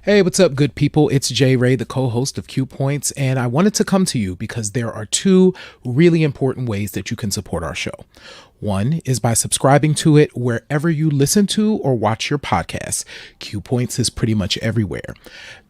Hey, what's up, good people? It's Jay Ray, the co host of Q Points, and I wanted to come to you because there are two really important ways that you can support our show. One is by subscribing to it wherever you listen to or watch your podcasts. Q Points is pretty much everywhere.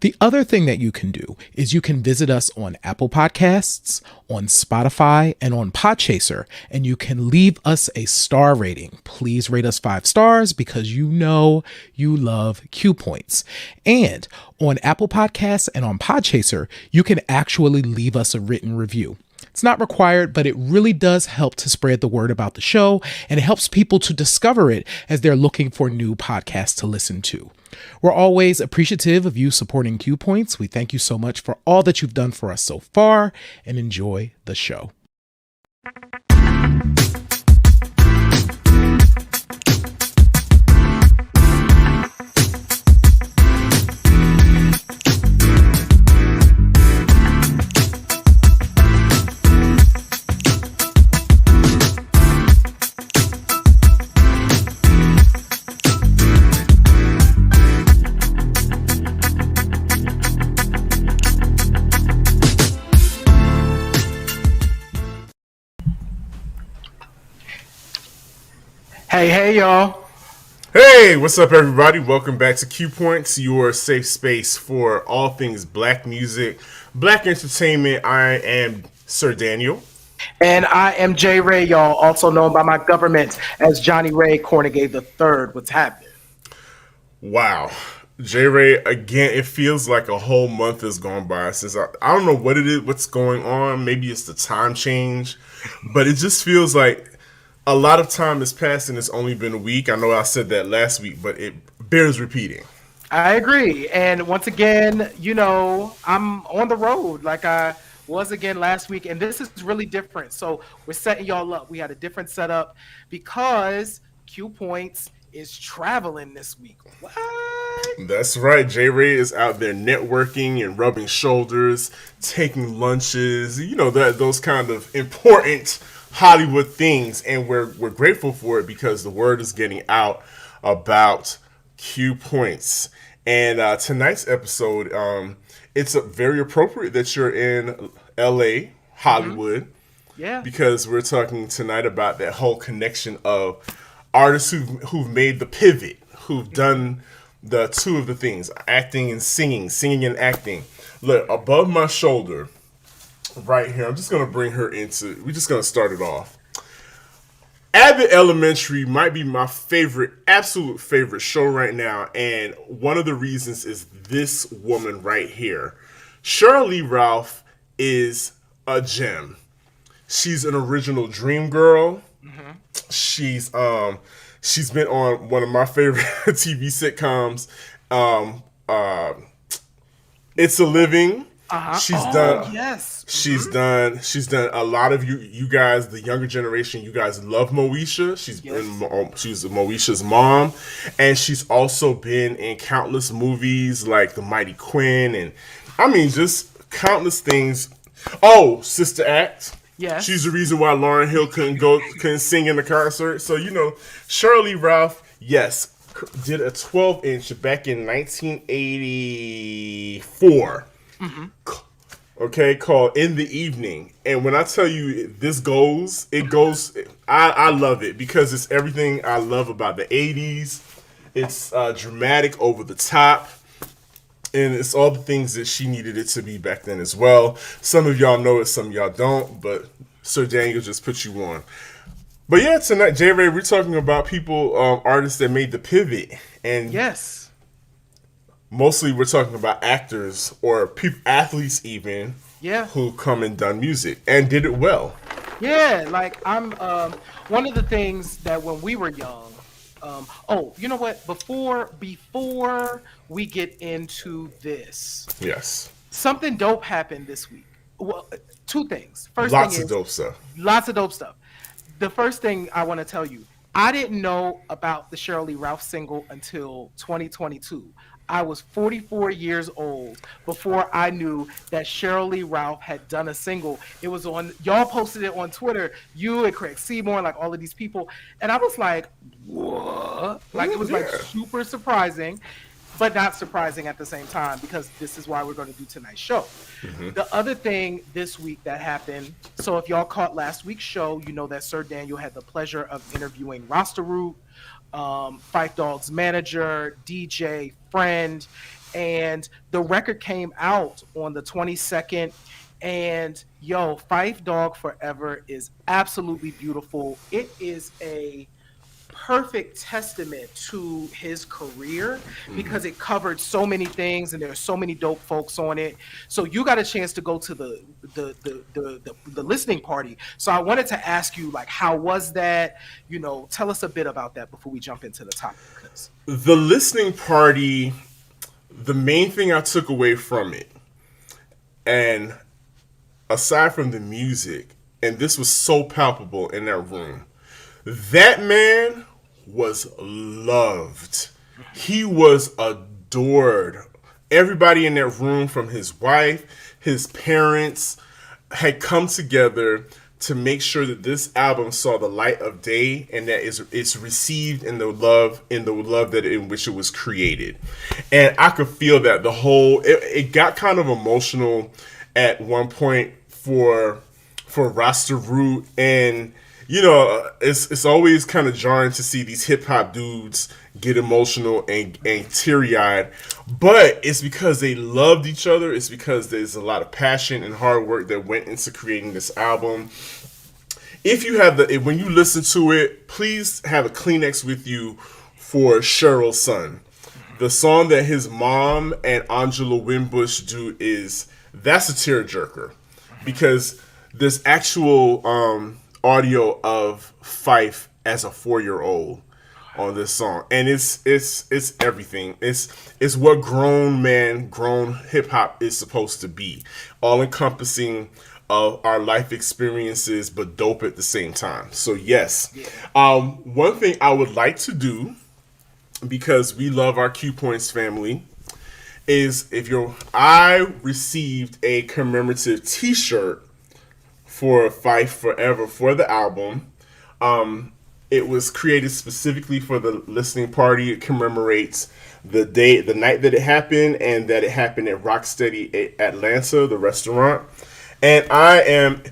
The other thing that you can do is you can visit us on Apple Podcasts, on Spotify, and on Podchaser, and you can leave us a star rating. Please rate us 5 stars because you know you love Q Points. And on Apple Podcasts and on Podchaser, you can actually leave us a written review. It's not required, but it really does help to spread the word about the show, and it helps people to discover it as they're looking for new podcasts to listen to. We're always appreciative of you supporting Q Points. We thank you so much for all that you've done for us so far, and enjoy the show. Hey, y'all. Hey, what's up, everybody? Welcome back to Q Points, your safe space for all things black music, black entertainment. I am Sir Daniel. And I am Jay Ray, y'all, also known by my government as Johnny Ray Cornegay the Third. What's happening? Wow. J Ray, again, it feels like a whole month has gone by since I don't know what it is, what's going on. Maybe it's the time change, but it just feels like a lot of time has passed and it's only been a week. I know I said that last week, but it bears repeating. I agree. And once again, I'm on the road like I was again last week, and this is really different. So we're setting y'all up. We had a different setup because Q Points is traveling this week. What? That's right. J Ray is out there networking and rubbing shoulders, taking lunches, those kind of important Hollywood things, and we're grateful for it because the word is getting out about Q Points. And tonight's episode, it's very appropriate that you're in LA, Hollywood, Yeah. because we're talking tonight about that whole connection of artists who've made the pivot, who've done the two of the things, acting and singing and acting. Look, above my shoulder, right here, I'm just going to bring her into, we're just going to start it off. Abbott Elementary might be my absolute favorite show right now, and one of the reasons is this woman right here. Shirley Ralph is a gem. She's an original dream girl. Mm-hmm. She's been on one of my favorite TV sitcoms, It's a Living. Uh-huh. She's done. Yes. She's done a lot of you guys, the younger generation. You guys love Moesha. She's Moesha's mom, and she's also been in countless movies like The Mighty Quinn, and I mean just countless things. Oh, Sister Act. Yes. She's the reason why Lauryn Hill couldn't sing in the concert. So Shirley Ralph, yes, did a 12-inch back in 1984. Mm-hmm. Okay, called In the Evening. And when I tell you it goes. I love it because it's everything I love about the 80s. It's dramatic, over the top, and it's all the things that she needed it to be back then as well. Some of y'all know it, some of y'all don't, but Sir Daniel just put you on. But yeah, tonight, J Ray, we're talking about people, artists that made the pivot. And yes. Mostly we're talking about actors or athletes even, who come and done music and did it well. Yeah, like I'm one of the things that when we were young, you know what? Before we get into this, yes, something dope happened this week. Well, two things. First lots thing of dope stuff. Lots of dope stuff. The first thing I want to tell you, I didn't know about the Shirley Ralph single until 2022. I was 44 years old before I knew that Shirley Ralph had done a single. It was on, y'all posted it on Twitter, you and Craig Seymour, like all of these people. And I was like, what? Like, it was like super surprising. but not surprising at the same time because this is why we're going to do tonight's show. The other thing this week that happened, so if y'all caught last week's show, you know that Sir Daniel had the pleasure of interviewing Rasta Root, Fife Dog's manager, DJ, friend, and the record came out on the 22nd. And yo, Fife Dog Forever is absolutely beautiful. It is a perfect testament to his career because it covered so many things and there's so many dope folks on it. So you got a chance to go to the listening party. So I wanted to ask you, like, how was that? You know, tell us a bit about that before we jump into the topic. The listening party, the main thing I took away from it, and aside from the music, and this was so palpable in that room, that man was loved. He was adored. Everybody in that room, from his wife, his parents, had come together to make sure that this album saw the light of day and that it's received in the love that in which it was created. And I could feel that it got kind of emotional at one point for Rasta Root, and you know, it's always kind of jarring to see these hip hop dudes get emotional and teary eyed, but it's because they loved each other. It's because there's a lot of passion and hard work that went into creating this album. If you have when you listen to it, please have a Kleenex with you for Cheryl's Son. The song that his mom and Angela Winbush do that's a tearjerker, because there's actual audio of Fife as a 4-year-old on this song, and it's everything. It's what grown hip hop is supposed to be, all encompassing of our life experiences, but dope at the same time. So yes, one thing I would like to do, because we love our Q Points family, is I received a commemorative T-shirt for Fife Forever for the album. It was created specifically for the listening party. It commemorates the night that it happened, and that it happened at Rocksteady Atlanta, the restaurant. And I am,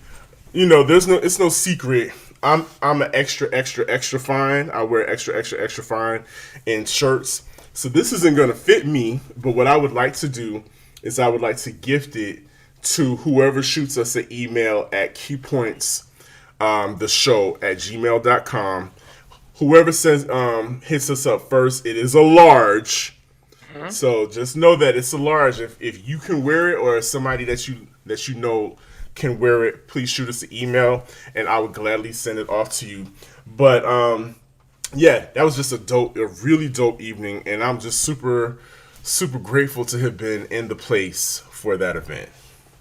it's no secret. I'm an extra fine. I wear extra fine in shirts. So this isn't going to fit me, but what I would like to do is I would like to gift it to whoever shoots us an email at keypoints.theshow@gmail.com. Whoever hits us up first, it is a large. So just know that it's a large. If you can wear it, or somebody that you know can wear it, please shoot us an email and I would gladly send it off to you. But yeah, that was just a really dope evening, and I'm just super grateful to have been in the place for that event.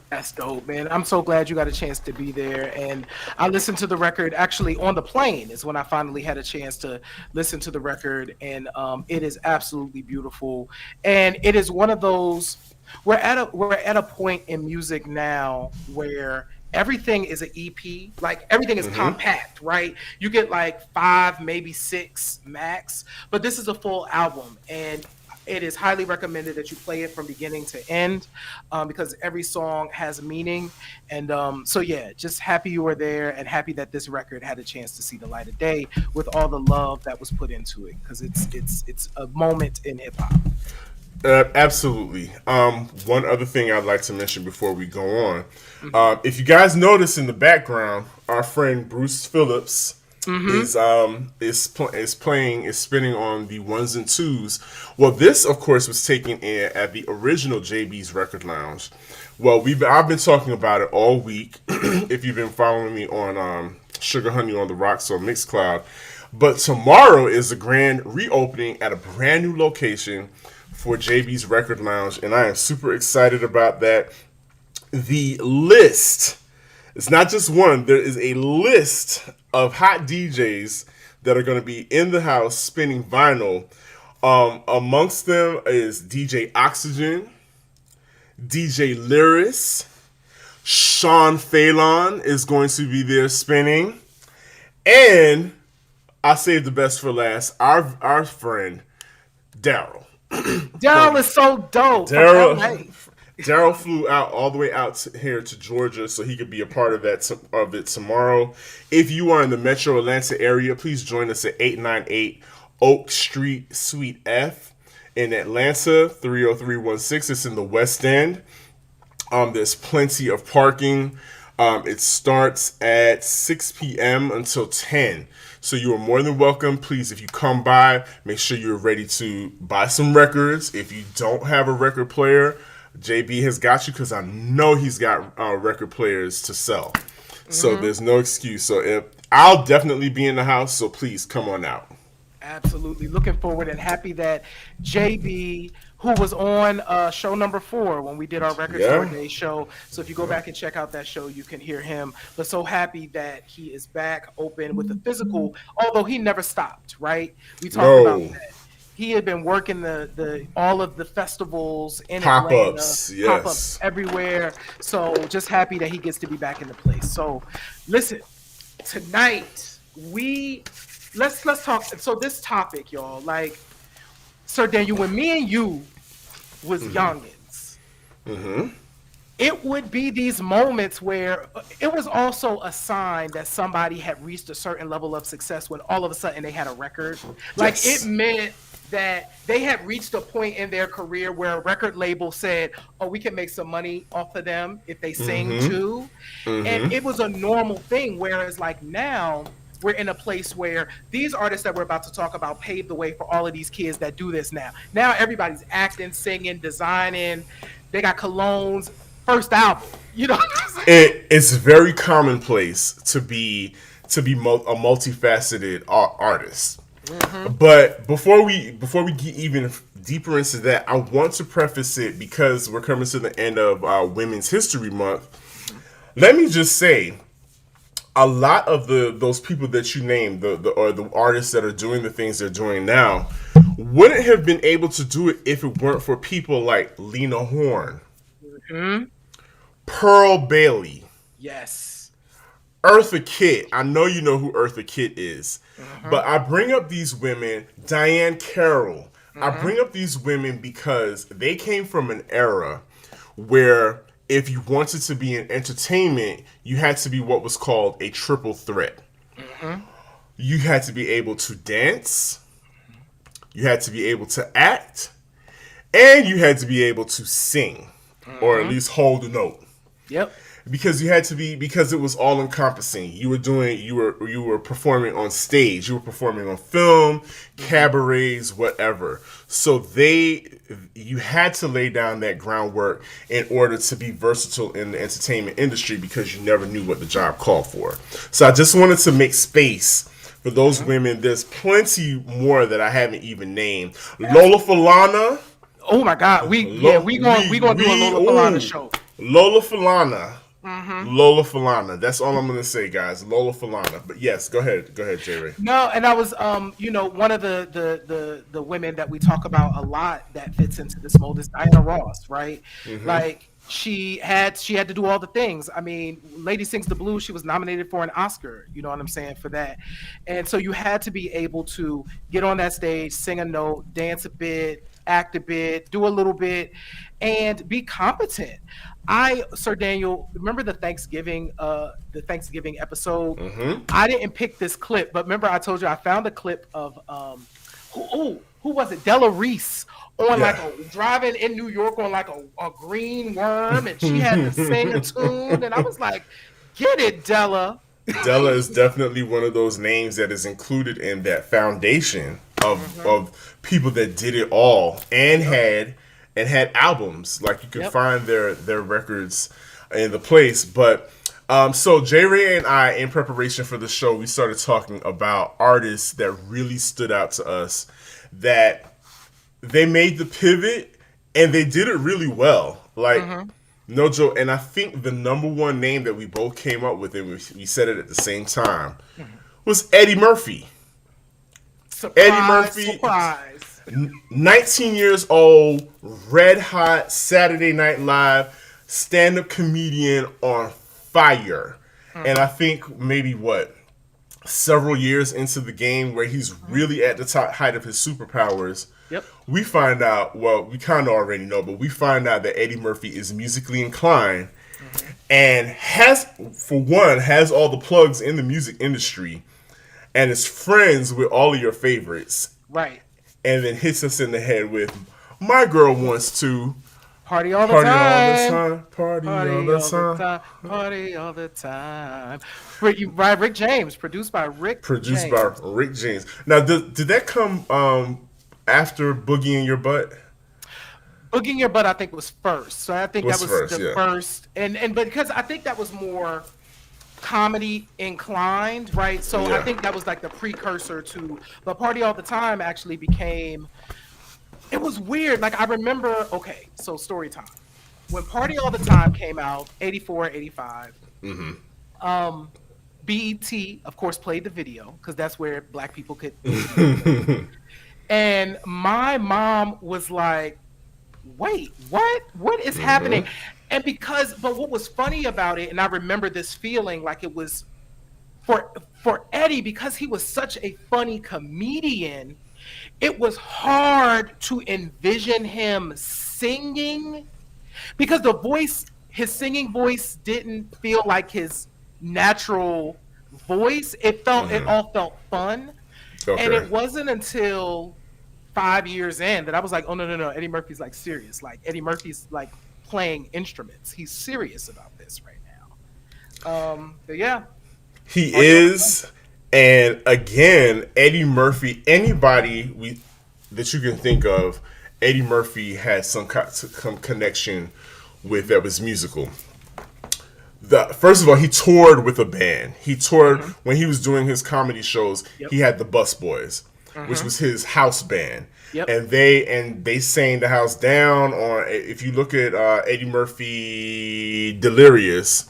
That's dope, man. I'm so glad you got a chance to be there. And I listened to the record actually on the plane is when I finally had a chance to listen to the record. And it is absolutely beautiful. And it is one of those, we're at a point in music now where everything is an EP. Like everything is compact, right? You get like 5, maybe 6 max, but this is a full album, and it is highly recommended that you play it from beginning to end, because every song has meaning. And so yeah, just happy you were there, and happy that this record had a chance to see the light of day with all the love that was put into it, because it's a moment in hip hop. Absolutely. One other thing I'd like to mention before we go on, if you guys notice in the background, our friend Bruce Phillips is spinning on the 1s and 2s. Well, this of course was taken in at the original JB's Record Lounge. Well, I've been talking about it all week. If you've been following me on Sugar Honey on the Rocks on Mixcloud, but tomorrow is the grand reopening at a brand new location for JB's Record Lounge, and I am super excited about that. The list, it's not just one, there is a list of hot DJs that are going to be in the house spinning vinyl. Amongst them is DJ Oxygen, DJ Lyris, Sean Phelan is going to be there spinning, and I saved the best for last, our friend Daryl. Daryl is so dope from Daryl LA. Daryl flew out all the way out here to Georgia so he could be a part of it tomorrow. If you are in the Metro Atlanta area, please join us at 898 Oak Street, Suite F in Atlanta, 30316. It's in the West End. There's plenty of parking. It starts at 6 p.m. until 10. So you are more than welcome. Please, if you come by, make sure you're ready to buy some records. If you don't have a record player, JB has got you because I know he's got record players to sell. So there's no excuse. So I'll definitely be in the house. So please come on out. Absolutely. Looking forward and happy that JB, who was on show number 4 when we did our Record Store Day show. So if you go back and check out that show, you can hear him. But so happy that he is back open with the physical, although he never stopped, right? We talked about that. He had been working the all of the festivals in Pop-ups, Atlanta, pop-ups everywhere. So just happy that he gets to be back in the place. So listen, tonight let's talk. So this topic, y'all, like, Sir Daniel, when me and you was youngins, it would be these moments where it was also a sign that somebody had reached a certain level of success when all of a sudden they had a record. Like, it meant that they had reached a point in their career where a record label said, oh, we can make some money off of them if they sing too. And it was a normal thing, whereas like now we're in a place where these artists that we're about to talk about paved the way for all of these kids that do this now. Now everybody's acting, singing, designing. They got colognes, first album. You know what I'm saying? It's very commonplace to be a multifaceted artist. But before we get even deeper into that, I want to preface it because we're coming to the end of Women's History Month. Let me just say, a lot of those people that you named, the artists that are doing the things they're doing now, wouldn't have been able to do it if it weren't for people like Lena Horne, Pearl Bailey, Eartha Kitt. I know you know who Eartha Kitt is, but I bring up these women, Diane Carroll. I bring up these women because they came from an era where if you wanted to be in entertainment, you had to be what was called a triple threat. You had to be able to dance, you had to be able to act, and you had to be able to sing, or at least hold a note. Because you had to be, because it was all encompassing. You were performing on stage, you were performing on film, cabarets, whatever. So you had to lay down that groundwork in order to be versatile in the entertainment industry because you never knew what the job called for. So I just wanted to make space for those women. There's plenty more that I haven't even named. Lola Falana. Oh my God, we gonna do a Lola Falana show. Lola Falana. Lola Falana. That's all I'm gonna say, guys. Lola Falana. But yes, go ahead, J. Ray. No, and I was, one of the women that we talk about a lot that fits into this mold is Diana Ross, right? Like she had to do all the things. I mean, Lady Sings the Blues. She was nominated for an Oscar. You know what I'm saying, for that. And so you had to be able to get on that stage, sing a note, dance a bit, act a bit, do a little bit, and be competent. Sir Daniel, remember the Thanksgiving episode? I didn't pick this clip, but remember I told you I found a clip of who was it? Della Reese on driving in New York on like a green worm, and she had to sing a tune, and I was like, get it, Della. Della is definitely one of those names that is included in that foundation of people that did it all and had albums. Like you could find their records in the place. But so J. Ray and I, in preparation for the show, we started talking about artists that really stood out to us, that they made the pivot and they did it really well. Like no joke. And I think the number one name that we both came up with, and we said it at the same time, was Eddie Murphy. Surprise. 19 years old, red hot, Saturday Night Live, stand-up comedian on fire. And I think maybe several years into the game where he's really at the top height of his superpowers, Yep. we find out, well, we kind of already know, but we find out that Eddie Murphy is musically inclined and has all the plugs in the music industry and is friends with all of your favorites, Right. and then hits us in the head with, my girl wants to Party all the party all time. the time, party all the time. Party all the time. By Rick James, produced by Rick Produced James. by Rick James. Now, did that come after Boogie in Your Butt? Boogie in Your Butt, I think, was first. So I think that was first, the yeah. first. And because I think that was more comedy inclined, right? So Yeah. I think that was like the precursor to, but Party All the Time actually became, it was weird. Like I remember, okay, so story time. When Party All the Time came out, 84, 85, BET, of course, played the video because that's where black people could. And my mom was like, wait, what? What is happening? And but what was funny about it, and I remember this feeling like it was for Eddie, because he was such a funny comedian, it was hard to envision him singing because his singing voice didn't feel like his natural voice. It all felt fun. Okay. And it wasn't until 5 years in that I was like, oh no, Eddie Murphy's like serious. Like Eddie Murphy's like playing instruments. He's serious about this right now. But yeah. He is, and again, Eddie Murphy. Anybody that you can think of, Eddie Murphy has some connection with that was musical. First of all, he toured with a band. He toured when he was doing his comedy shows. Yep. He had the Bus Boys, which was his house band. Yep. And they sang the house down. On, if you look at Eddie Murphy Delirious,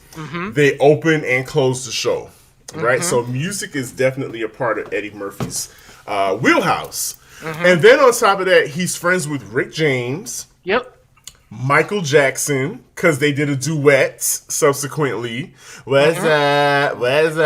they open and close the show, right? So music is definitely a part of Eddie Murphy's wheelhouse. And then on top of that, he's friends with Rick James. Yep. Michael Jackson, because they did a duet subsequently. What's up with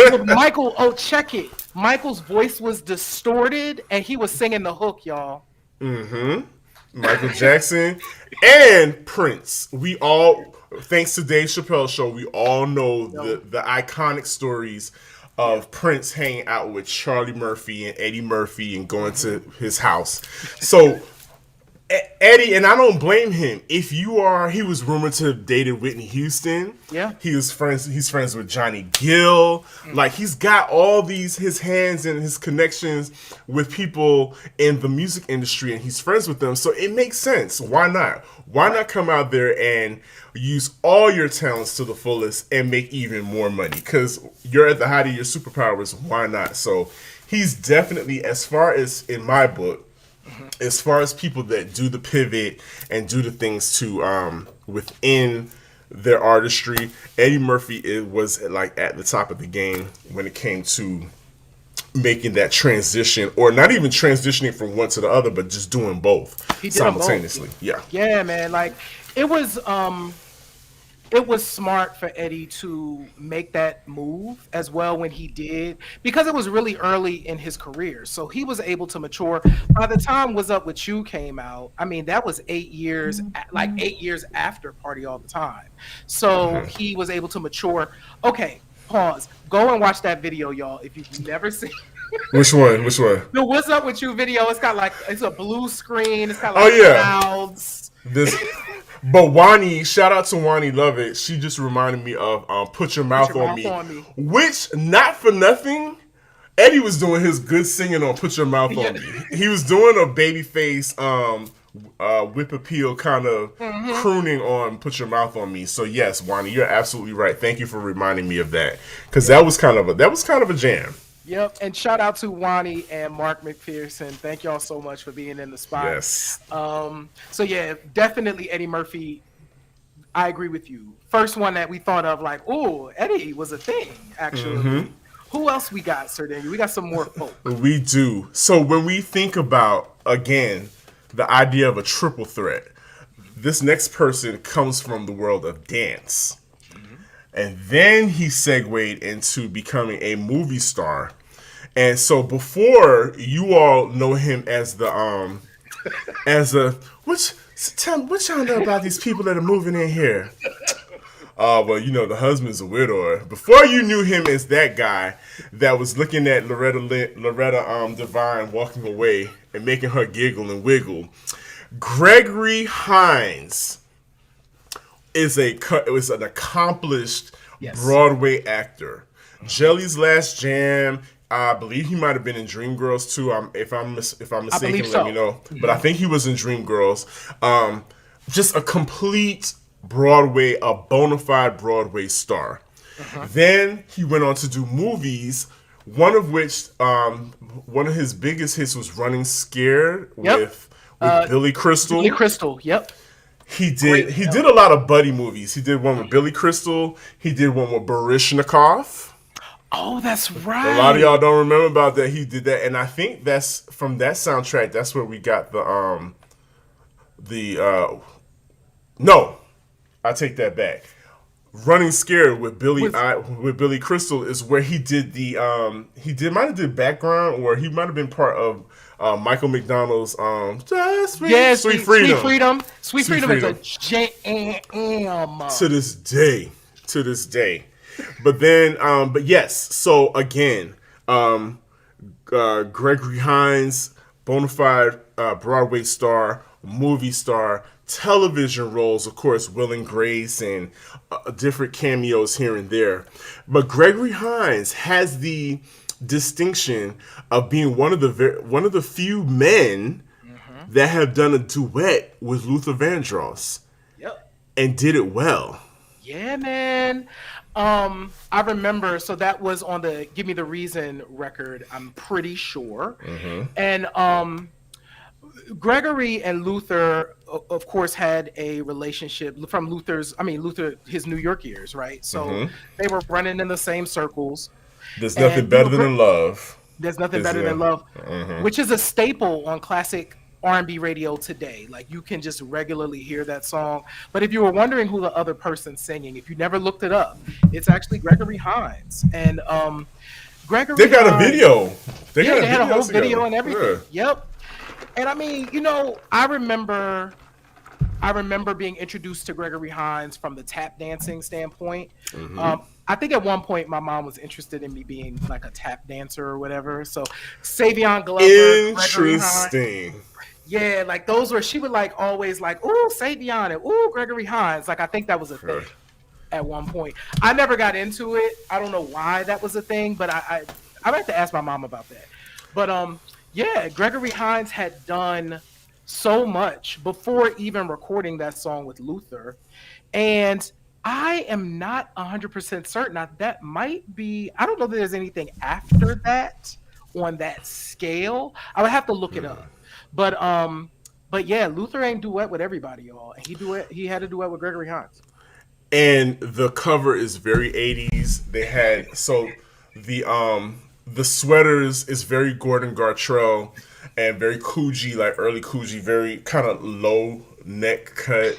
you? Michael, check it. Michael's voice was distorted and he was singing the hook, y'all. Michael Jackson and Prince. We all, thanks to Dave Chappelle's show, we all know the iconic stories of Prince hanging out with Charlie Murphy and Eddie Murphy and going to his house. So Eddie, and I don't blame him. He was rumored to have dated Whitney Houston. Yeah. He's friends with Johnny Gill. Like, he's got all his hands and his connections with people in the music industry, and he's friends with them. So it makes sense. Why not? Why not come out there and use all your talents to the fullest and make even more money? Because you're at the height of your superpowers. Why not? So he's definitely, as far as in my book, as far as people that do the pivot and do the things to within their artistry, Eddie Murphy was like at the top of the game when it came to making that transition, or not even transitioning from one to the other, but just doing both simultaneously. Yeah, man. Like it was smart for Eddie to make that move as well when he did, because it was really early in his career. So he was able to mature. By the time What's Up With You came out, I mean, that was 8 years, like 8 years after Party All the Time. So he was able to mature. Okay, pause. Go and watch that video, y'all, if you've never seen. Which one? The What's Up With You video. It's a blue screen. It's got like clouds. But Wani, shout out to Wani Lovett. She just reminded me of Put Your Mouth on Me. Which, not for nothing, Eddie was doing his good singing on Put Your Mouth on Me. He was doing a babyface whip appeal kind of crooning on Put Your Mouth on Me. So yes, Wani, you're absolutely right. Thank you for reminding me of that. Because that was kind of a jam. Yep, and shout out to Wani and Mark McPherson. Thank y'all so much for being in the spot. Yes. So yeah, definitely Eddie Murphy. I agree with you. First one that we thought of, like, oh, Eddie was a thing, actually. Who else we got, Sir Daniel? We got some more folk. We do. So when we think about, again, the idea of a triple threat, this next person comes from the world of dance. and then he segued into becoming a movie star. And so before, you all know him as the as a tell me what y'all know about these people that are moving in here. Well, you know, the husband's a widower. Before, you knew him as that guy that was looking at Loretta Devine walking away and making her giggle and wiggle. Gregory Hines was an accomplished Broadway actor. Jelly's Last Jam. I believe he might have been in Dreamgirls too. If I'm mistaken, let me know. But I think he was in Dreamgirls. Just a complete Broadway, a bona fide Broadway star. Then he went on to do movies. One of which, one of his biggest hits was Running Scared with Billy Crystal. Billy Crystal, yep. He did a lot of buddy movies. He did one with Billy Crystal. He did one with Baryshnikov. Oh, that's right. A lot of y'all don't remember about that. He did that, and I think that's from that soundtrack. That's where we got no, I take that back. Running Scared with Billy Crystal is where he did might have did background, or he might have been part of Michael McDonald's Sweet Freedom. Sweet Freedom is a jam to this day. But then, but yes. So again, Gregory Hines, bona fide Broadway star, movie star, television roles, of course, Will and Grace, and different cameos here and there. But Gregory Hines has the distinction of being one of the few men that have done a duet with Luther Vandross. Yep. And did it well. Yeah, man. I remember, so that was on the Give Me the Reason record, I'm pretty sure. And Gregory and Luther, of course, had a relationship from Luther, his New York years, right? So they were running in the same circles. There's nothing better than love. There's nothing better than love, which is a staple on classic R&B radio today. Like, you can just regularly hear that song. But if you were wondering who the other person's singing, if you never looked it up, it's actually Gregory Hines. And Gregory They got Hines, a video. They had a whole video and everything. Yeah. Yep. And I mean, you know, I remember being introduced to Gregory Hines from the tap dancing standpoint. I think at one point my mom was interested in me being like a tap dancer or whatever. So Savion Glover, interesting. Yeah, like those were, she would like always like, ooh, Savion, and ooh, Gregory Hines. Like, I think that was a thing at one point. I never got into it. I don't know why that was a thing, but I'd like to ask my mom about that. But yeah, Gregory Hines had done so much before even recording that song with Luther. And I am not 100% certain. Now, that might be, I don't know that there's anything after that on that scale. I would have to look it up. But yeah, Luther ain't duet with everybody, y'all. He had a duet with Gregory Hines. And the cover is very 80s. They had the sweaters is very Gordon Gartrell and very Coogee, like early Coogee, very kind of low neck cut,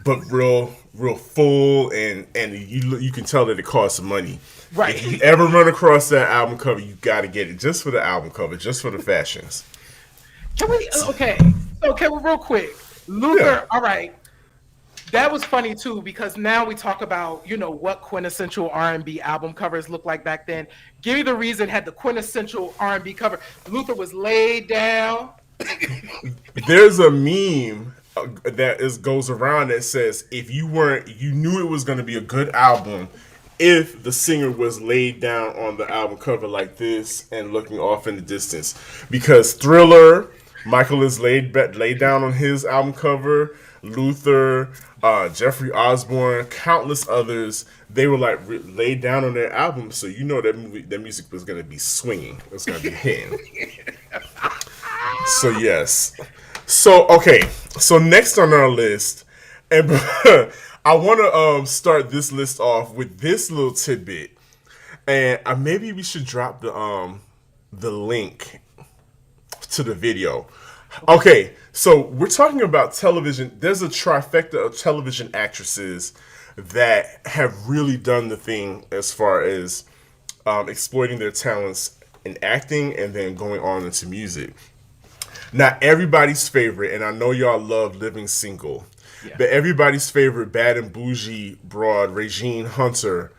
but real full, and you can tell that it costs some money. Right. If you ever run across that album cover, you got to get it just for the album cover, just for the fashions. Can we? Okay, well, real quick, Luther. Yeah. All right, that was funny too, because now we talk about, you know, what quintessential R&B album covers look like back then. Give Me the Reason had the quintessential R&B cover. Luther was laid down. There's a meme that goes around that says, if you knew it was going to be a good album if the singer was laid down on the album cover like this and looking off in the distance. Because Thriller, Michael is laid down on his album cover. Luther, Jeffrey Osborne, countless others, they were like laid down on their album, so you know that music was going to be swinging. It was going to be hitting. So yes. So okay. So next on our list, and I want to start this list off with this little tidbit, and maybe we should drop the link to the video. Okay, so we're talking about television. There's a trifecta of television actresses that have really done the thing as far as exploiting their talents in acting and then going on into music. Not everybody's favorite, and I know y'all love Living Single, Yeah. but everybody's favorite bad and bougie broad, Regine Hunter,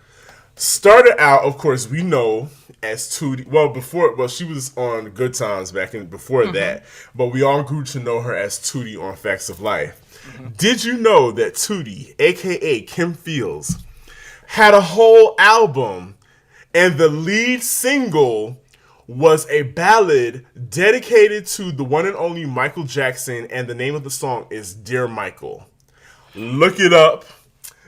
started out, of course, we know as Tootie. Well, she was on Good Times back in before that, but we all grew to know her as Tootie on Facts of Life. Did you know that Tootie, aka Kim Fields, had a whole album, and the lead single was a ballad dedicated to the one and only Michael Jackson, and the name of the song is Dear Michael. Look it up.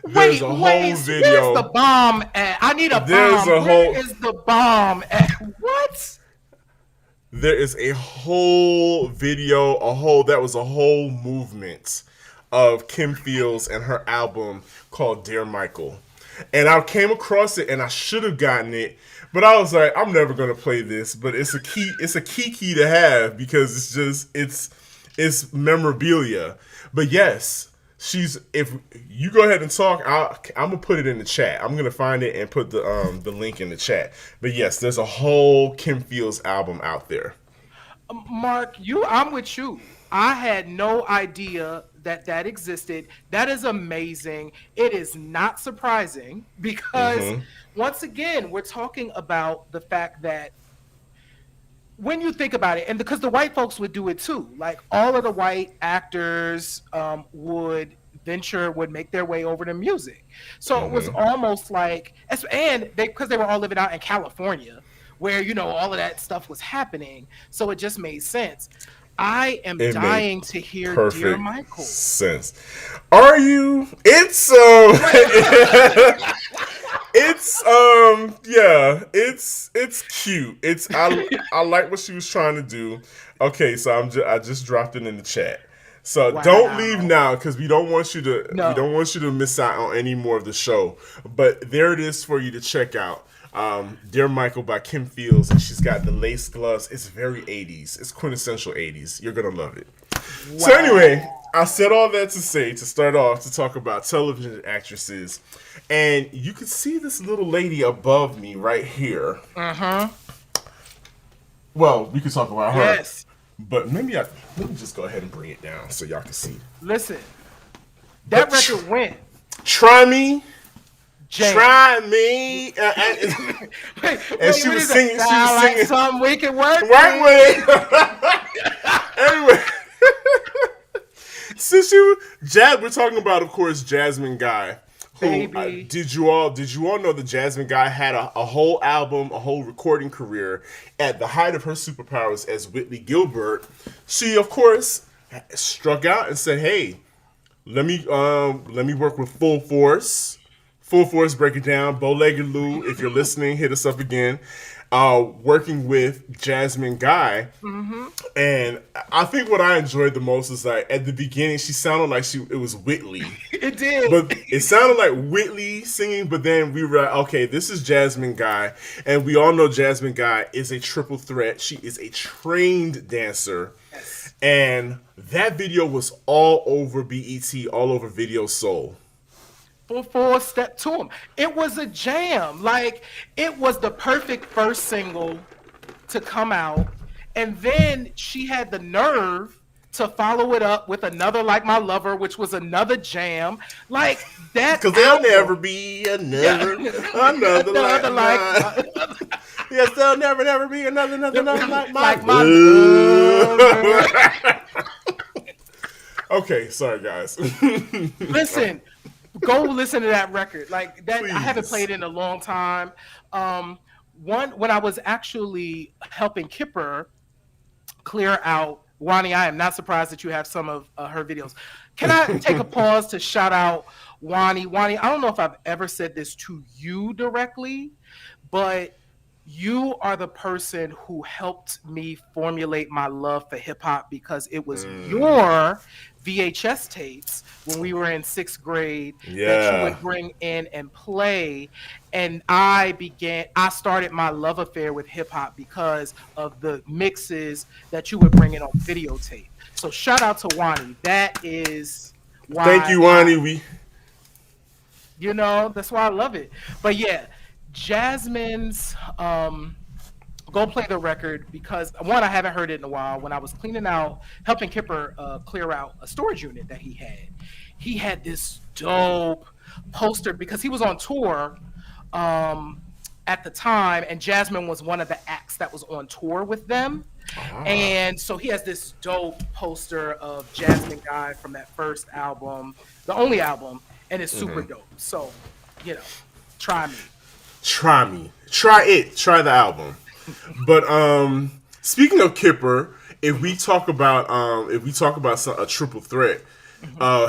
There's a whole Where's video. the bomb at? I need a There's bomb. a whole. Where is the bomb at? What? There is a whole video. That was a whole movement of Kim Fields and her album called Dear Michael. And I came across it, and I should have gotten it, but I was like, I'm never gonna play this. But it's a key to have, because it's memorabilia. But yes, if you go ahead and talk, I'm gonna put it in the chat. I'm gonna find it and put the link in the chat. But yes, there's a whole Kim Fields album out there. Mark, I'm with you. I had no idea that existed. That is amazing. It is not surprising because, once again, we're talking about the fact that when you think about it, and because the white folks would do it too, like all of the white actors would make their way over to music. So it was almost like, and because they were all living out in California, where all of that stuff was happening. So it just made sense. I am dying to hear Dear Michael. Sense. Are you? It's it's cute. I like what she was trying to do. Okay, so I just dropped it in the chat. So don't leave now, because we don't want you to miss out on any more of the show. But there it is for you to check out. Dear Michael by Kim Fields, and she's got the lace gloves. It's very 80s. It's quintessential 80s. You're gonna love it. Wow. So anyway, I said all that to start off, to talk about television actresses, and you can see this little lady above me right here. Well, we can talk about her. Yes. But let me just go ahead and bring it down so y'all can see. Listen, that record went. Try Me. Jay. Try me, and she was singing. She was singing. Like some we can work with. Anyway, since we're talking about, of course, Jasmine Guy. Who, did you all know that Jasmine Guy had a whole album, a whole recording career at the height of her superpowers as Whitley Gilbert? She, of course, struck out and said, "Hey, let me work with Full Force." Full Force, break it down. Bow-legged Lou, if you're listening, hit us up again. Working with Jasmine Guy. And I think what I enjoyed the most is, like, at the beginning, she sounded like it was Whitley. It did. But it sounded like Whitley singing, but then we were like, okay, this is Jasmine Guy. And we all know Jasmine Guy is a triple threat. She is a trained dancer. Yes. And that video was all over BET, all over Video Soul. Full step to him. It was a jam. Like, it was the perfect first single to come out. And then she had the nerve to follow it up with another Like My Lover, which was another jam. Like that. Because there'll never be another like yes, there'll never be another like my love. Okay, sorry guys. Listen. Go listen to that record. Like that, Please. I haven't played it in a long time. When I was actually helping Kipper clear out Wani, I am not surprised that you have some of her videos. Can I take a pause to shout out Wani? Wani, I don't know if I've ever said this to you directly, but you are the person who helped me formulate my love for hip hop, because it was your VHS tapes when we were in 6th grade that you would bring in and play. And I started my love affair with hip hop because of the mixes that you would bring in on videotape. So shout out to Wani. That is why. Thank you, Wani. That's why I love it. But yeah, Jasmine's go play the record because one, I haven't heard it in a while. When I was cleaning out, helping Kipper clear out a storage unit that he had this dope poster because he was on tour um, at the time, and Jasmine was one of the acts that was on tour with them. Ah. And so he has this dope poster of Jasmine Guy from that first album, the only album, and it's super dope. So, you know, try me. Try me. Try it. Try the album. But speaking of Kipper, if we talk about a triple threat,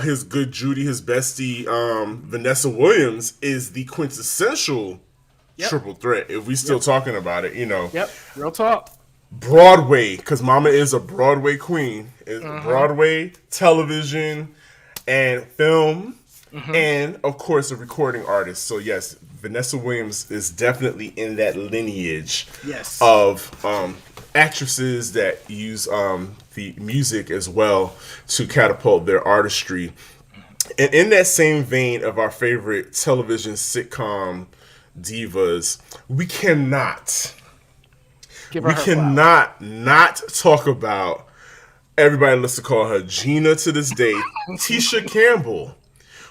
his good Judy, his bestie, Vanessa Williams is the quintessential Yep. triple threat. If we still Yep. talking about it, Yep. Real talk. Broadway, because Mama is a Broadway queen. It's Uh-huh. Broadway, television, and film, and of course a recording artist. So yes, Vanessa Williams is definitely in that lineage Yes. of actresses that use the music as well to catapult their artistry. And in that same vein of our favorite television sitcom divas, we cannot Give her we her flowers. cannot not talk about, everybody loves to call her Gina to this day, Tisha Campbell.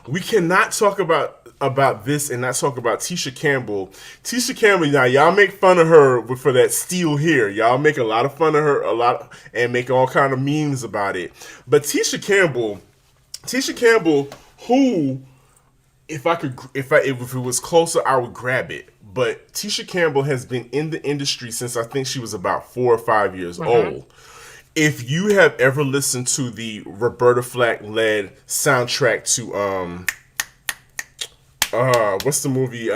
We cannot talk about this and not talk about Tisha Campbell. Tisha Campbell, now y'all make fun of her for that steel hair. Y'all make a lot of fun of her, and make all kind of memes about it. But Tisha Campbell, who, if it was closer, I would grab it. But Tisha Campbell has been in the industry since I think she was about 4 or 5 years old. If you have ever listened to the Roberta Flack led soundtrack to what's the movie,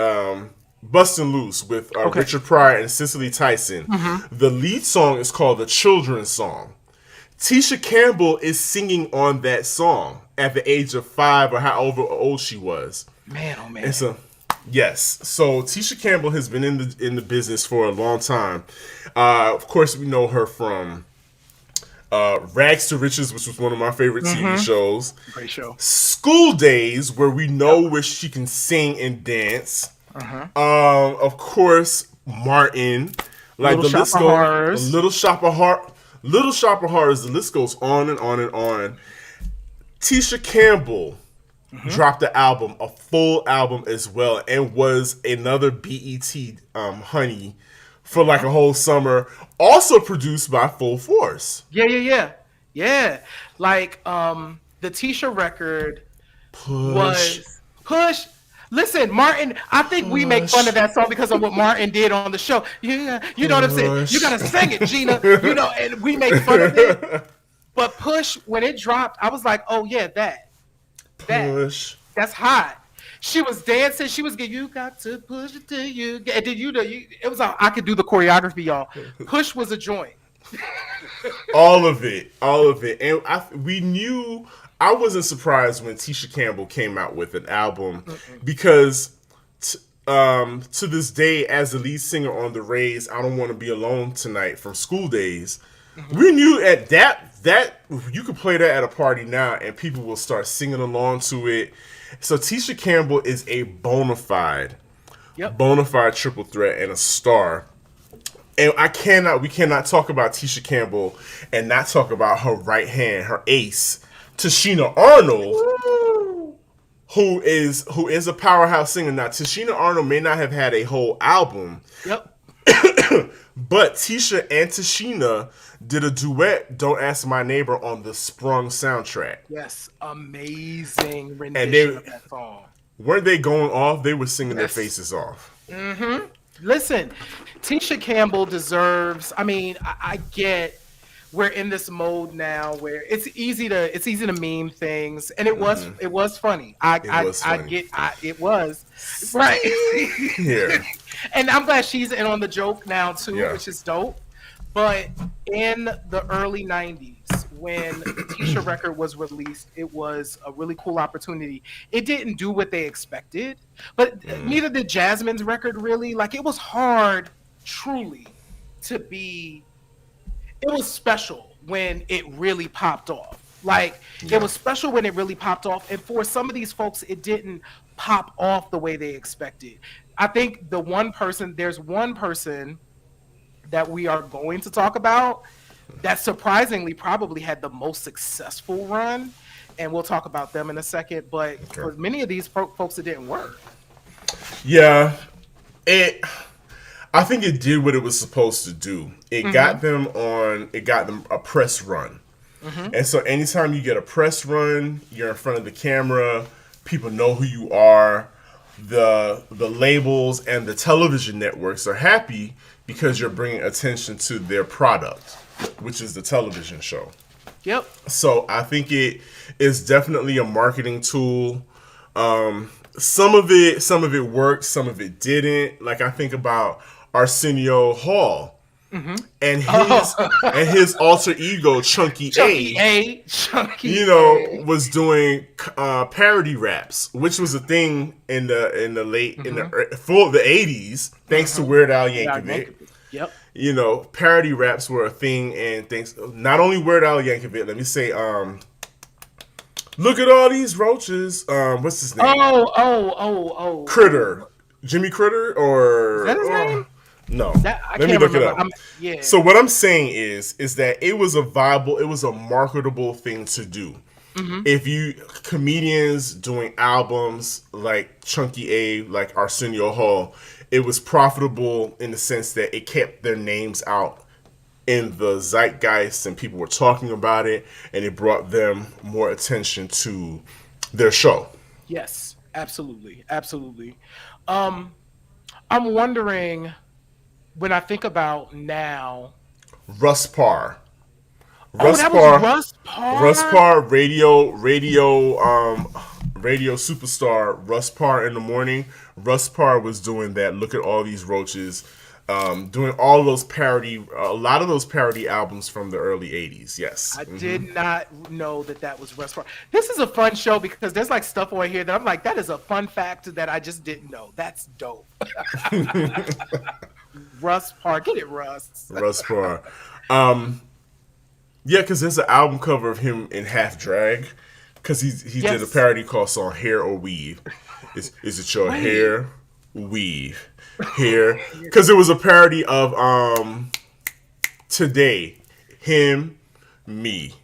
Bustin' Loose, with Okay. Richard Pryor and Cicely Tyson, the lead song is called the Children's Song. Tisha Campbell is singing on that song at the age of 5 or however old she was. Man, oh man. And so, yes. So Tisha Campbell has been in the business for a long time. Of course, we know her from Rags to Riches, which was one of my favorite TV shows. Great show. School Days, where we know where she can sing and dance. Of course, Martin. Like Little the Shop list of goes. Horrors. Little Shop of Horrors. The list goes on and on and on. Tisha Campbell dropped the album, a full album as well, and was another BET honey for like a whole summer. Also produced by Full Force. Yeah. Like the Tisha record Push. was Push. Listen, Martin, I think we make fun of that song because of what Martin did on the show. Yeah, you know what I'm saying? You gotta sing it, Gina. And we make fun of it. But Push, when it dropped, I was like, oh yeah, Push. that's hot. She was dancing. She was getting, you got to push it till you get. And then it was I could do the choreography, y'all. Push was a joint. All of it. And we knew, I wasn't surprised when Tisha Campbell came out with an album because to this day, as the lead singer on the Rays, I Don't Want to Be Alone Tonight from School Days, we knew at that you could play that at a party now and people will start singing along to it. So Tisha Campbell is a Yep. bona fide triple threat and a star. And we cannot talk about Tisha Campbell and not talk about her right hand, her ace, Tashina Arnold, who is a powerhouse singer. Now, Tashina Arnold may not have had a whole album, Yep. but Tisha and Tashina did a duet, Don't Ask My Neighbor, on the Sprung soundtrack. Yes. Amazing And rendition of that song. weren't they going off? They were singing their Yes. faces off. Listen, Tisha Campbell deserves. I mean, I get we're in this mode now where it's easy to meme things, and it was funny. It was right. Yeah. And I'm glad she's in on the joke now too, Yeah. which is dope. But in the early '90s, when the Tisha record was released, it was a really cool opportunity. It didn't do what they expected, but neither did Jasmine's record really. Like it was hard, truly, to be. It was special when it really popped off. Like it Yeah. was special when it really popped off, and for some of these folks, it didn't pop off the way they expected. I think there's one person that we are going to talk about that surprisingly probably had the most successful run, and we'll talk about them in a second. But Okay. for many of these folks, it didn't work. Yeah. It. I think it did what it was supposed to do. It got Hmm. them on. It got them a press run. Hmm. And so anytime you get a press run, you're in front of the camera, people know who you are. The labels and the television networks are happy because you're bringing attention to their product, which is the television show. Yep. So I think it is definitely a marketing tool. Some of it worked, some of it didn't. Like I think about Arsenio Hall and his Oh, and his alter ego Chunky Chunky A, A, Chunky you know, A. was doing parody raps, which was a thing in the late in Hmm. the for the 80s, thanks to Hmm. Weird Al Yeah, Yankovic. yep. You know, parody raps were a thing, and things. Not only Weird Al Yankovic, let me say, look at all these roaches. What's his name? Oh. Critter, Jimmy Critter, Is that his name? no? That I Let me can't look it remember. up. Yeah. So what I'm saying is that it was a viable, it was a marketable thing to do. Hmm. If you comedians doing albums like Chunky A, like Arsenio Hall, it was profitable in the sense that it kept their names out in the zeitgeist and people were talking about it, and it brought them more attention to their show. Yes, absolutely, absolutely. Um, I'm wondering when I think about now. Russ Parr. Oh, Russ that was Parr. Russ Russ Parr. Parr, radio superstar. Russ Parr in the morning. Russ Parr was doing that. Look at all these roaches. Doing all those parody, a lot of those parody albums from the early '80s. Yes. I did not know that that was Russ Parr. This is a fun show because there's like stuff on here that I'm like, that is a fun fact that I just didn't know. That's dope. Russ Parr, get it, Russ. Russ Parr. Yeah, because there's an album cover of him in half drag. Because he did a Yes. parody called song "Hair or Weave." Is it your Wait. hair, weave, hair? Because it was a parody of Today, him, me,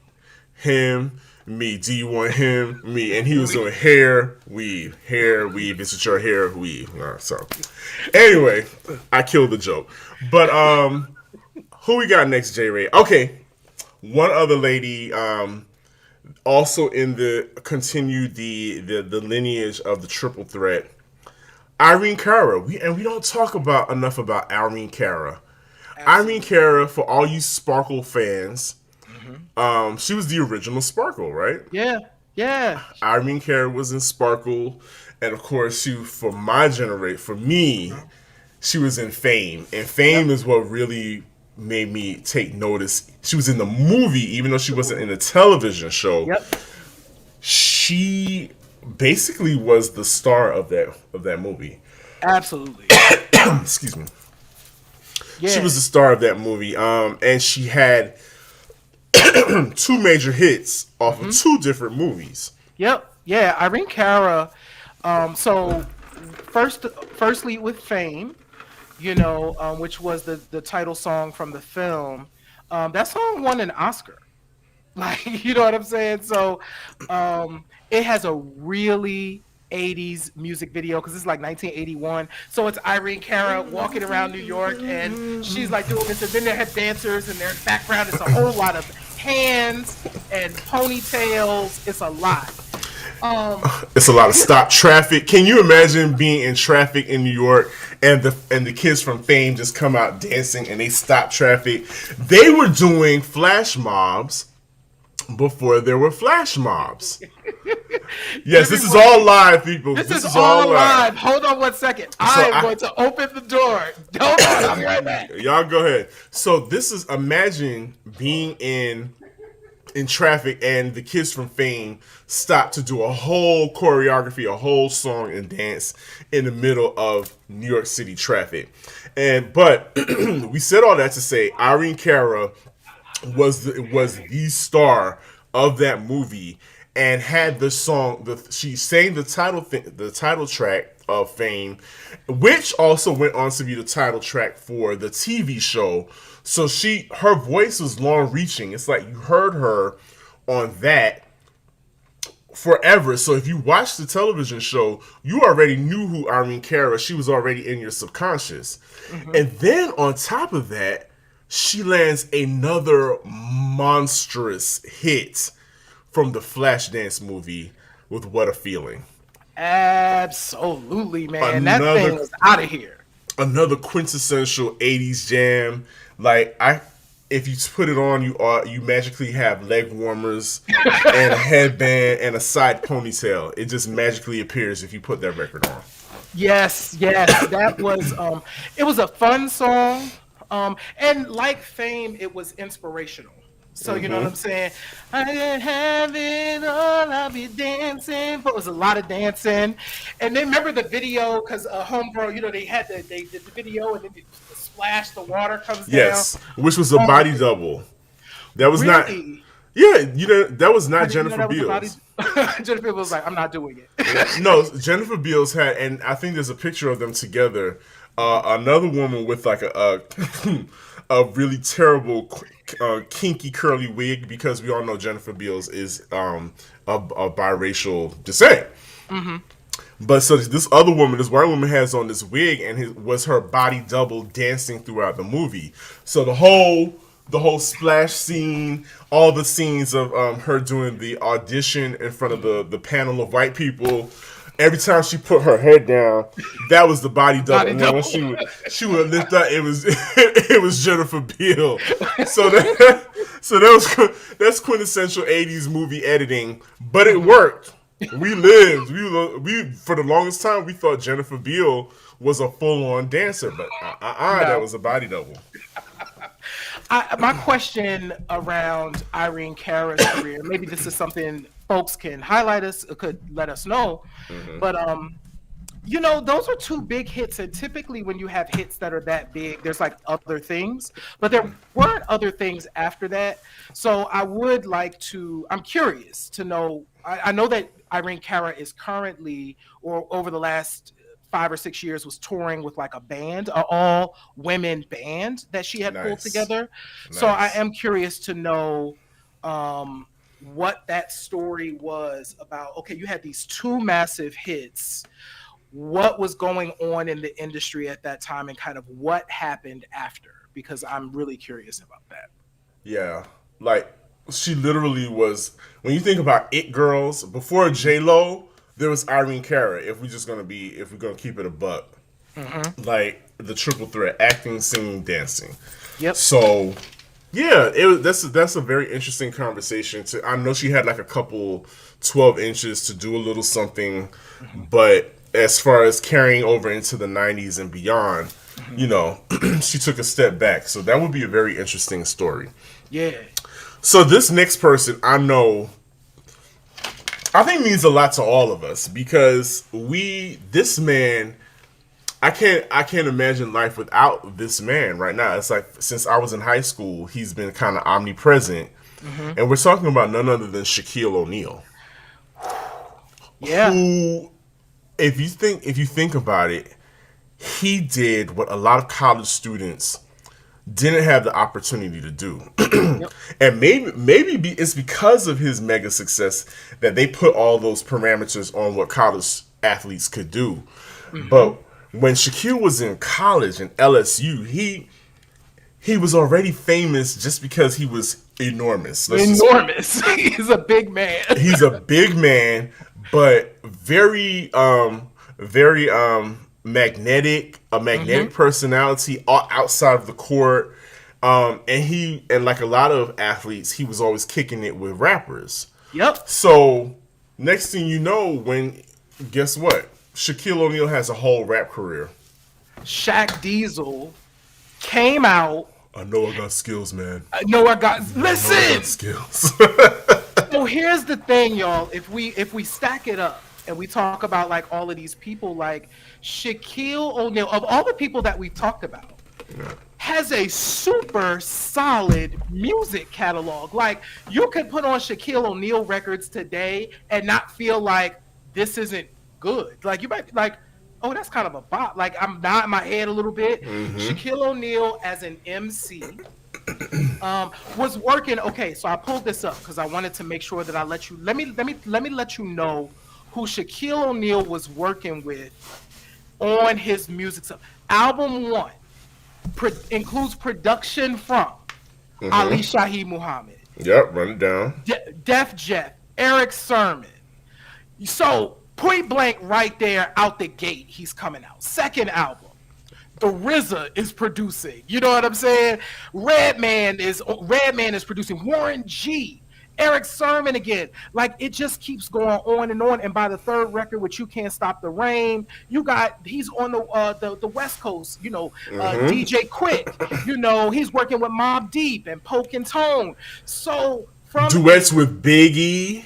him, me. Do you want him, me? And he was doing hair, weave, hair, weave. Is it your hair, weave? So anyway, I killed the joke. But who we got next, J Ray? Okay, one other lady. Also in the continued the lineage of the triple threat, Irene Cara. We don't talk about enough about Irene Cara. Irene Absolutely. Cara, for all you Sparkle fans, Hmm. she was the original Sparkle, right? Yeah, yeah. Irene Cara was in Sparkle, and of course, for my generation, for me, Mhm. she was in Fame, and Fame Yep. is what really made me take notice. She was in the movie, even though she wasn't in the television show. Yep. She basically was the star of that movie. Absolutely. Excuse me. She Yeah. was the star of that movie, and she had two major hits off of Hmm. two different movies. Yep. Yeah. Irene Cara. So firstly with Fame, which was the title song from the film. That song won an Oscar. Like, you know what I'm saying? So, it has a really 80s music video because it's like 1981. So it's Irene Cara walking around New York and she's like doing this, and then they have dancers and their background is a whole lot of hands and ponytails. It's a lot. Um, It's a lot of stop traffic. Can you imagine being in traffic in New York and the kids from Fame just come out dancing and they stop traffic? They were doing flash mobs before there were flash mobs. Yes, this is everyone, all live, people. this This is is all all live. live. Hold on one second. So I am going to open the door. Hold on, I'll be right back. y'all go ahead. So this is, imagine being in traffic and the kids from Fame stop to do a whole choreography, a whole song and dance in the middle of New York City traffic. But we said all that to say Irene Cara was the star of that movie and had the song. She sang the title track of Fame, which also went on to be the title track for the TV show. So her voice was long reaching. It's like you heard her on that forever. So if you watched the television show, you already knew who Irene Cara. She was already in your subconscious. And then on top of that, she lands another monstrous hit from the Flashdance movie with What a Feeling. Absolutely, man. That thing was out of here. Another quintessential 80s jam. Like if you put it on, you magically have leg warmers and a headband and a side ponytail. It just magically appears if you put that record on. Yes, that was it was a fun song. And like Fame, it was inspirational. So you know what I'm saying? I didn't have it all, I'll be dancing. But it was a lot of dancing. And then remember the video, because Homegirl, you know, they did the video and then the splash, the water comes down. Yes, which was a body double. That was really? that was not Jennifer Beals. Jennifer Beals was like, I'm not doing it. No, Jennifer Beals had, and I think there's a picture of them together. Another woman with like a really terrible kinky curly wig, because we all know Jennifer Beals is a biracial descent. But so this other woman, this white woman, has on this wig, and was her body double dancing throughout the movie. So the whole splash scene, all the scenes of her doing the audition in front of the panel of white people. Every time she put her head down, that was the body double. And then when she would lift up, it was Jennifer Beal. So that's quintessential 80s movie editing, but it worked. We lived. We for the longest time we thought Jennifer Beal was a full-on dancer, but that was a body double. My question around Irene Cara's career, maybe this is something folks can highlight us, could let us know, but you know, those are two big hits, and typically when you have hits that are that big, there's like other things, but there weren't other things after that. So I'm curious to know. I know that Irene Cara is currently, or over the last 5 or 6 years, was touring with like a band, an all women band that she had pulled together. So I am curious to know what that story was about. Okay, you had these two massive hits. What was going on in the industry at that time, and kind of what happened after? Because I'm really curious about that. Yeah, like she literally was. When you think about it girls, before J-Lo, there was Irene Cara. If we're gonna keep it a buck, like the triple threat: acting, singing, dancing. Yep. So yeah, that's a very interesting conversation. I know she had like a couple 12 inches to do a little something, but as far as carrying over into the 90s and beyond, you know, she took a step back. So that would be a very interesting story. Yeah. So this next person, I think means a lot to all of us, because this man, I can't imagine life without this man right now. It's like since I was in high school, he's been kind of omnipresent. And we're talking about none other than Shaquille O'Neal. Yeah. Who, if you think about it, he did what a lot of college students didn't have the opportunity to do. And maybe it's because of his mega success that they put all those parameters on what college athletes could do. But when Shaquille was in college in LSU, he was already famous just because he was enormous. He's a big man. He's a big man, but very magnetic personality outside of the court. And like a lot of athletes, he was always kicking it with rappers. Yep. So next thing you know, guess what? Shaquille O'Neal has a whole rap career. Shaq Diesel came out. I know I got skills, man. Listen. I got skills. So here's the thing, y'all. If we stack it up and we talk about like all of these people, like Shaquille O'Neal, of all the people that we've talked about, has a super solid music catalog. Like you could put on Shaquille O'Neal records today and not feel like this isn't good. Like you might be like, oh, that's kind of a bop. Like I'm nodding my head a little bit. Shaquille O'Neal as an MC was working. Okay, so I pulled this up because I wanted to make sure that I let you let me let you know who Shaquille O'Neal was working with on his music stuff. Album one includes production from Ali Shaheed Muhammad, Yep, run it down. Def Jeff, Eric Sermon. So point blank, right there, out the gate, he's coming out. Second album, the RZA is producing. You know what I'm saying? Redman is producing. Warren G. Eric Sermon again. Like it just keeps going on and on. And by the third record, which You Can't Stop the Rain, he's on the West Coast. DJ Quick. He's working with Mobb Deep and Poke and Tone. So duets with Biggie,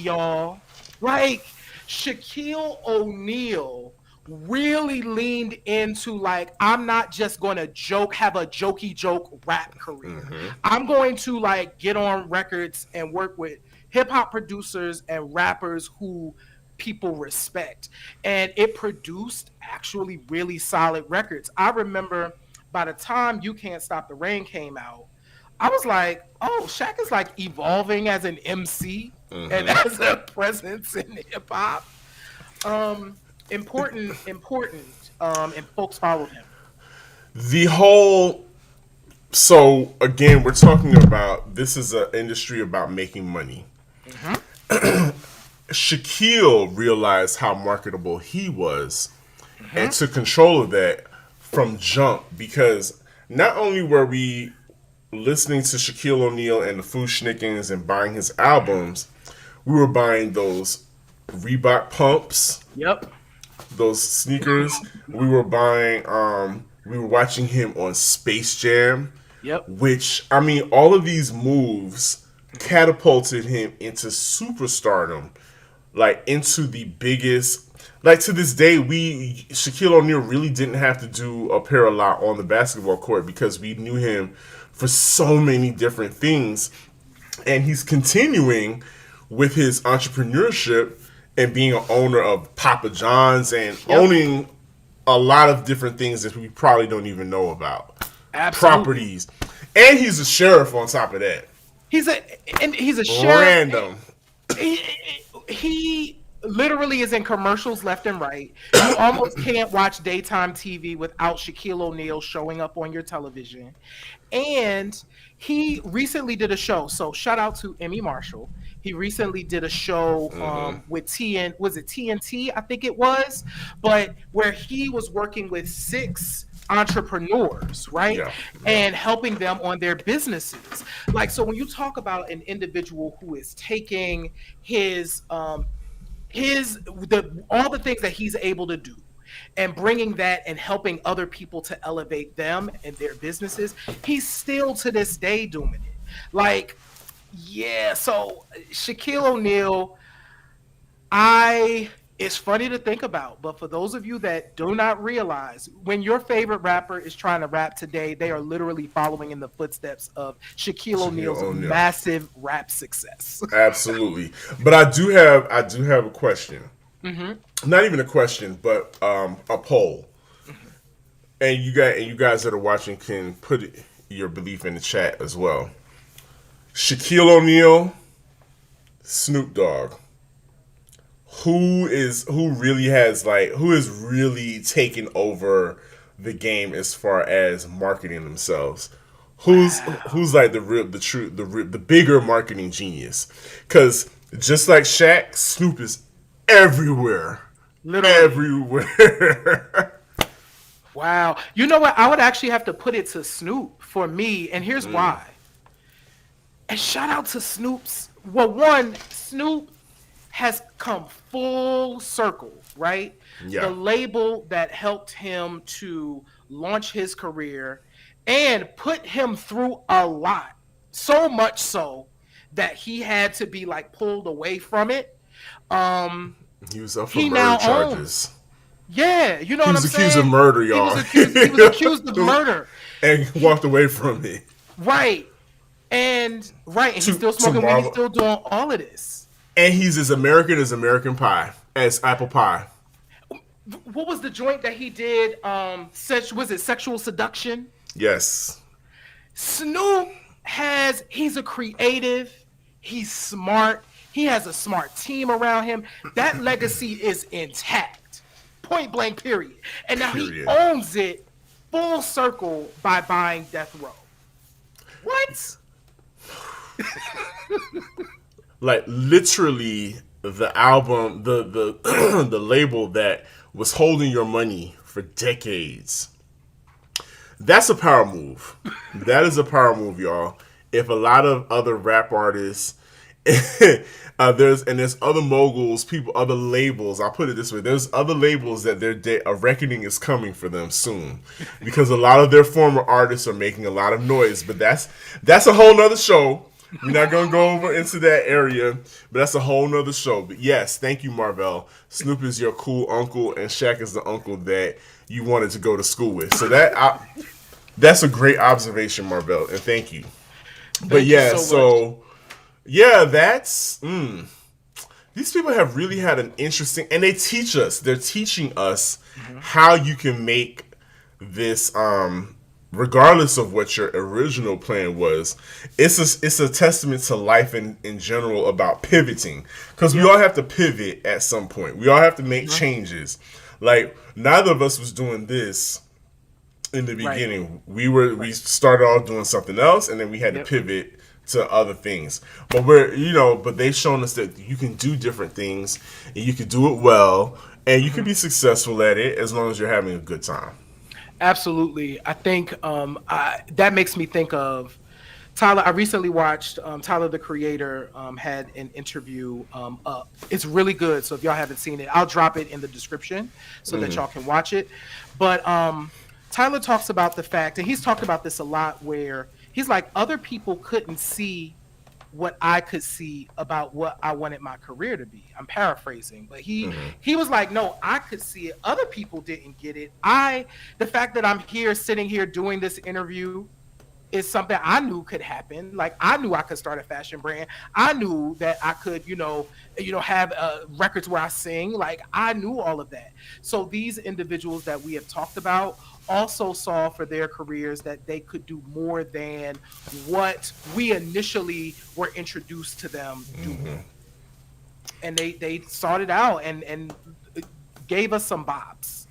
y'all. Like Shaquille O'Neal really leaned into like, I'm not just going to have a jokey joke rap career. I'm going to like get on records and work with hip hop producers and rappers who people respect. And it produced actually really solid records. I remember by the time You Can't Stop the Rain came out, I was like, oh, Shaq is like evolving as an MC and as a presence in hip hop. Important, and folks followed him. So again, we're talking about, this is an industry about making money. Shaquille realized how marketable he was and took control of that from jump, because not only were we listening to Shaquille O'Neal and the Fu-Schnickens and buying his albums, we were buying those Reebok pumps. Yep. Those sneakers. We were watching him on Space Jam. Yep. Which, I mean, all of these moves catapulted him into superstardom. Like, into the biggest... Like, to this day, Shaquille O'Neal really didn't have to appear a lot on the basketball court because we knew him for so many different things. And he's continuing with his entrepreneurship and being an owner of Papa John's and owning a lot of different things that we probably don't even know about. Absolutely. Properties. And he's a sheriff on top of that. He's a sheriff. Random. He literally is in commercials left and right. You almost can't watch daytime TV without Shaquille O'Neal showing up on your television. And he recently did a show. So shout out to Emmy Marshall. He recently did a show with TNT? I think it was, but where he was working with 6 entrepreneurs, right? Yeah. And helping them on their businesses. Like, so when you talk about an individual who is taking all the things that he's able to do and bringing that and helping other people to elevate them and their businesses, he's still to this day doing it. Like, yeah, so Shaquille O'Neal, it's funny to think about, but for those of you that do not realize, when your favorite rapper is trying to rap today, they are literally following in the footsteps of Shaquille O'Neal's massive rap success. Absolutely. But I do have a question. Not even a question, but a poll. And you guys that are watching can put your belief in the chat as well. Shaquille O'Neal, Snoop Dogg. Who is really taken over the game as far as marketing themselves? Who's like the bigger marketing genius? Because just like Shaq, Snoop is everywhere. Literally everywhere. Wow. You know what? I would actually have to put it to Snoop for me, and here's why. And shout out to Snoop's. Well, one, Snoop has come full circle, right? Yeah. The label that helped him to launch his career and put him through a lot. So much so that he had to be like pulled away from it. He was up for murder charges. Yeah, you know He what was I'm accused of saying? murder, He was y'all. accused. He was accused of murder. And walked away from it. Right. And he's still To smoking weed. He's Marvel. still doing all of this. And he's as American as American pie, as apple pie. What was the joint that he did? Was it sexual seduction? Yes. Snoop he's a creative, he's smart, he has a smart team around him. That legacy is intact. Point blank, period. And now he Period. owns it full circle by buying Death Row. What? Like literally the album, the the label that was holding your money for decades. That's a power move. That is a power move, y'all. If a lot of other rap artists, there's other moguls, people, other labels. I'll put it this way: there's other labels that their day a reckoning is coming for them soon, because a lot of their former artists are making a lot of noise. But that's a whole nother show. We're not gonna go over into that area, but that's a whole nother show. But yes, thank you, Marvell. Snoop is your cool uncle, and Shaq is the uncle that you wanted to go to school with. So that's a great observation, Marvell, and thank you. But Thank you yeah, so much. yeah, that's these people have really had an interesting, and they teach us. They're teaching us how you can make this regardless of what your original plan was. It's a testament to life in general about pivoting, because we all have to pivot at some point. We all have to make changes. Like neither of us was doing this in the beginning. Right. We started off doing something else, and then we had to Yep. pivot to other things. But but they've shown us that you can do different things, and you can do it well, and you can be successful at it as long as you're having a good time. Absolutely. I think that makes me think of Tyler. I recently watched Tyler the Creator had an interview up. It's really good. So if y'all haven't seen it, I'll drop it in the description so that y'all can watch it. But Tyler talks about the fact, and he's talked about this a lot, where he's like, other people couldn't see what I could see about what I wanted my career to be. I'm paraphrasing, but he was like, no, I could see it. Other people didn't get it. The fact that I'm here, sitting here doing this interview, is something I knew could happen. Like I knew I could start a fashion brand. I knew that I could, have records where I sing. Like I knew all of that. So these individuals that we have talked about also saw for their careers that they could do more than what we initially were introduced to them doing. And they sought it out and gave us some bops.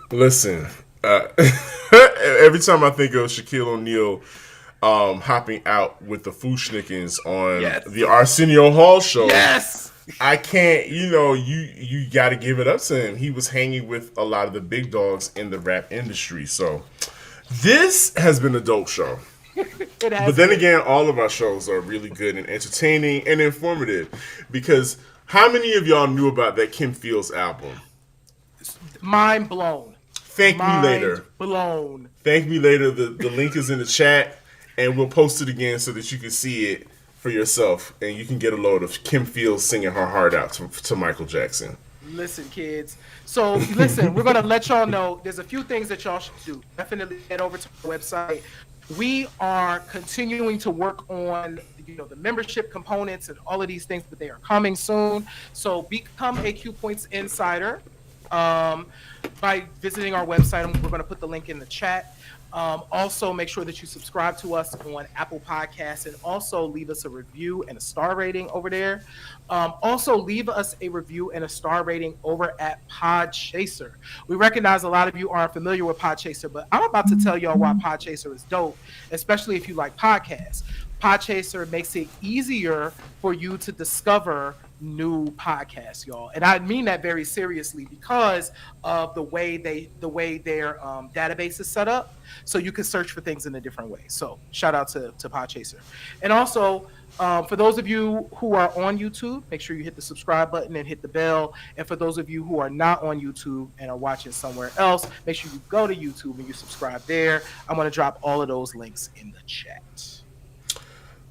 Listen, every time I think of Shaquille O'Neal hopping out with the Fushnikins on the Arsenio Hall show, Yes. I can't, you got to give it up to him. He was hanging with a lot of the big dogs in the rap industry. So this has been a dope show. It has But then been. again, all of our shows are really good and entertaining and informative, because how many of y'all knew about that Kim Fields album? Mind blown. Thank me later. Blown. Thank me later. The link is in the chat, and we'll post it again so that you can see it for yourself, and you can get a load of Kim Fields singing her heart out to Michael Jackson. Listen, kids. So listen, we're gonna let y'all know there's a few things that y'all should do. Definitely head over to the website. We are continuing to work on the membership components and all of these things, but they are coming soon. So become a Q Points Insider by visiting our website. We're going to put the link in the chat. Also, make sure that you subscribe to us on Apple Podcasts, and also leave us a review and a star rating over there. Also, leave us a review and a star rating over at Podchaser. We recognize a lot of you aren't familiar with Podchaser, but I'm about to tell y'all why Podchaser is dope, especially if you like podcasts. Podchaser makes it easier for you to discover new podcasts, y'all, and I mean that very seriously, because of the way their database is set up, so you can search for things in a different way. So shout out to Podchaser. And also, for those of you who are on YouTube, make sure you hit the subscribe button and hit the bell. And for those of you who are not on YouTube and are watching somewhere else, make sure you go to YouTube and you subscribe there. I'm going to drop all of those links in the chat.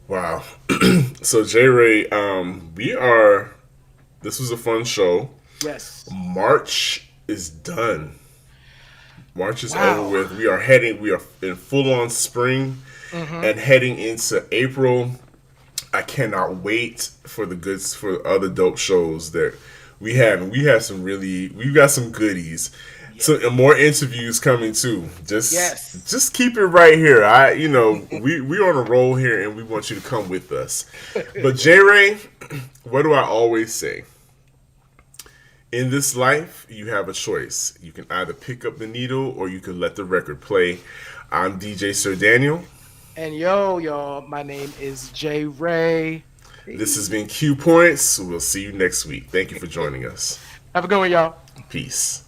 Wow. So J Ray, this was a fun show. Yes. March is done. March is over Wow. with. We are in full on spring Mm-hmm. and heading into April. I cannot wait for the goods for other dope shows that we have. And we've got some goodies. So and more interviews coming too. Yes. Just keep it right here. We're on a roll here and we want you to come with us. But J Ray, what do I always say? In this life, you have a choice. You can either pick up the needle or you can let the record play. I'm DJ Sir Daniel. And yo, y'all, my name is J Ray. This has been Q Points. We'll see you next week. Thank you for joining us. Have a good one, y'all. Peace.